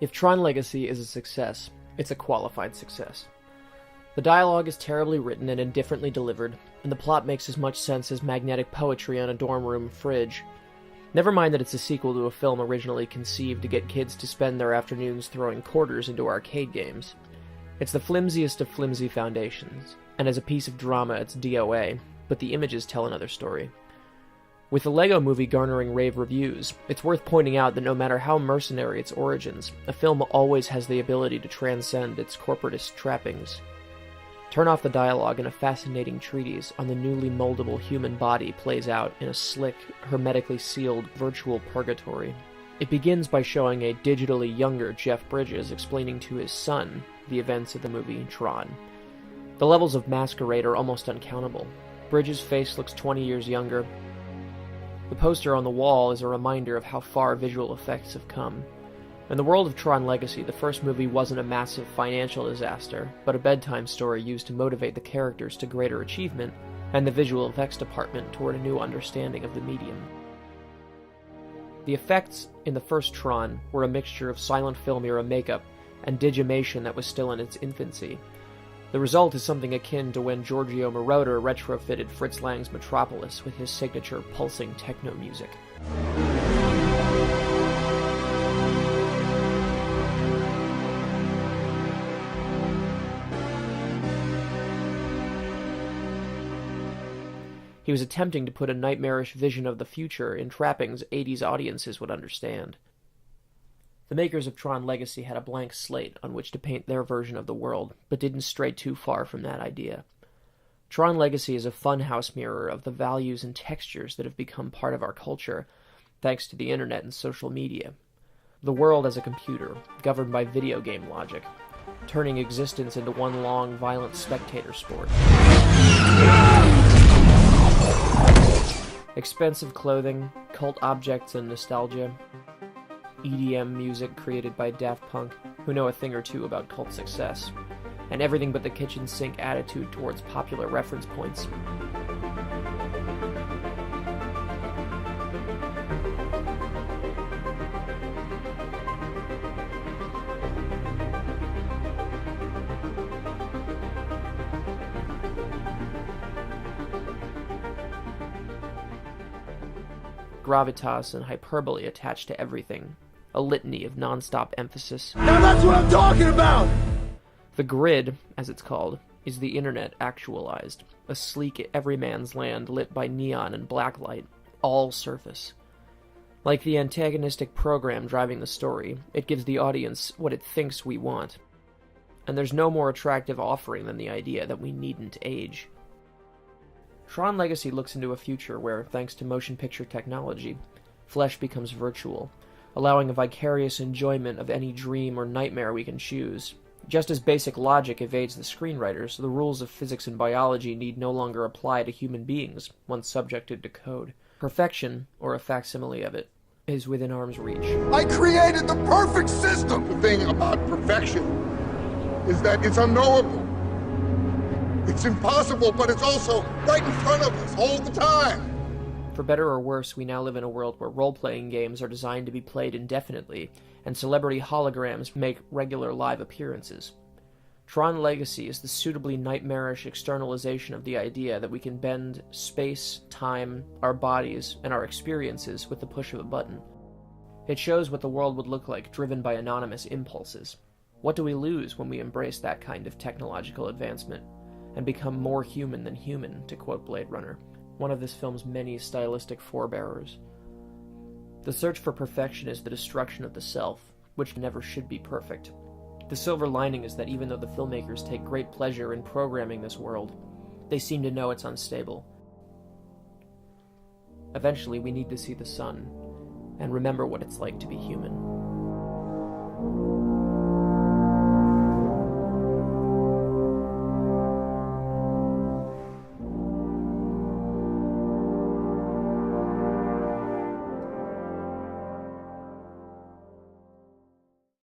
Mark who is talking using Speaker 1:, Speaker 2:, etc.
Speaker 1: If Tron Legacy is a success, it's a qualified success. The dialogue is terribly written and indifferently delivered, and the plot makes as much sense as magnetic poetry on a dorm room fridge. Never mind that it's a sequel to a film originally conceived to get kids to spend their afternoons throwing quarters into arcade games. It's the flimsiest of flimsy foundations, and as a piece of drama it's DOA, but the images tell another story. With the Lego Movie garnering rave reviews, it's worth pointing out that no matter how mercenary its origins, a film always has the ability to transcend its corporatist trappings. Turn Off the dialogue in a fascinating treatise on the newly moldable human body plays out in a slick, hermetically sealed virtual purgatory. It begins by showing a digitally younger Jeff Bridges explaining to his son the events of the movie Tron. The levels of masquerade are almost uncountable. Bridges' face looks 20 years younger. The poster on the wall is a reminder of how far visual effects have come. In the world of Tron Legacy, the first movie wasn't a massive financial disaster, but a bedtime story used to motivate the characters to greater achievement, and the visual effects department toward a new understanding of the medium. The effects in the first Tron were a mixture of silent film era makeup and digimation that was still in its infancy. The result is something akin to when Giorgio Moroder retrofitted Fritz Lang's Metropolis with his signature pulsing techno music. He was attempting to put a nightmarish vision of the future in trappings 80s audiences would understand. The makers of Tron Legacy had a blank slate on which to paint their version of the world, but didn't stray too far from that idea. Tron Legacy is a funhouse mirror of the values and textures that have become part of our culture, thanks to the internet and social media. The world as a computer, governed by video game logic, turning existence into one long, violent spectator sport. Expensive clothing, cult objects and nostalgia, EDM music created by Daft Punk, who know a thing or two about cult success, and everything but the kitchen sink attitude towards popular reference points. Gravitas and hyperbole attached to everything. A litany of non-stop emphasis.
Speaker 2: Now that's what I'm talking about!
Speaker 1: The grid, as it's called, is the internet actualized. A sleek everyman's land lit by neon and blacklight. All surface. Like the antagonistic program driving the story, it gives the audience what it thinks we want. And there's no more attractive offering than the idea that we needn't age. Tron Legacy looks into a future where, thanks to motion picture technology, flesh becomes virtual, allowing a vicarious enjoyment of any dream or nightmare we can choose. Just as basic logic evades the screenwriters, the rules of physics and biology need no longer apply to human beings once subjected to code. Perfection, or a facsimile of it, is within arm's reach.
Speaker 2: I created the perfect system! The thing about perfection is that it's unknowable. It's impossible, but it's also right in front of us all the time.
Speaker 1: For better or worse, we now live in a world where role-playing games are designed to be played indefinitely, and celebrity holograms make regular live appearances. Tron Legacy is the suitably nightmarish externalization of the idea that we can bend space, time, our bodies, and our experiences with the push of a button. It shows what the world would look like driven by anonymous impulses. What do we lose when we embrace that kind of technological advancement, and become more human than human, to quote Blade Runner, one of this film's many stylistic forebearers. The search for perfection is the destruction of the self, which never should be perfect. The silver lining is that even though the filmmakers take great pleasure in programming this world, they seem to know it's unstable. Eventually, we need to see the sun, and remember what it's like to be human.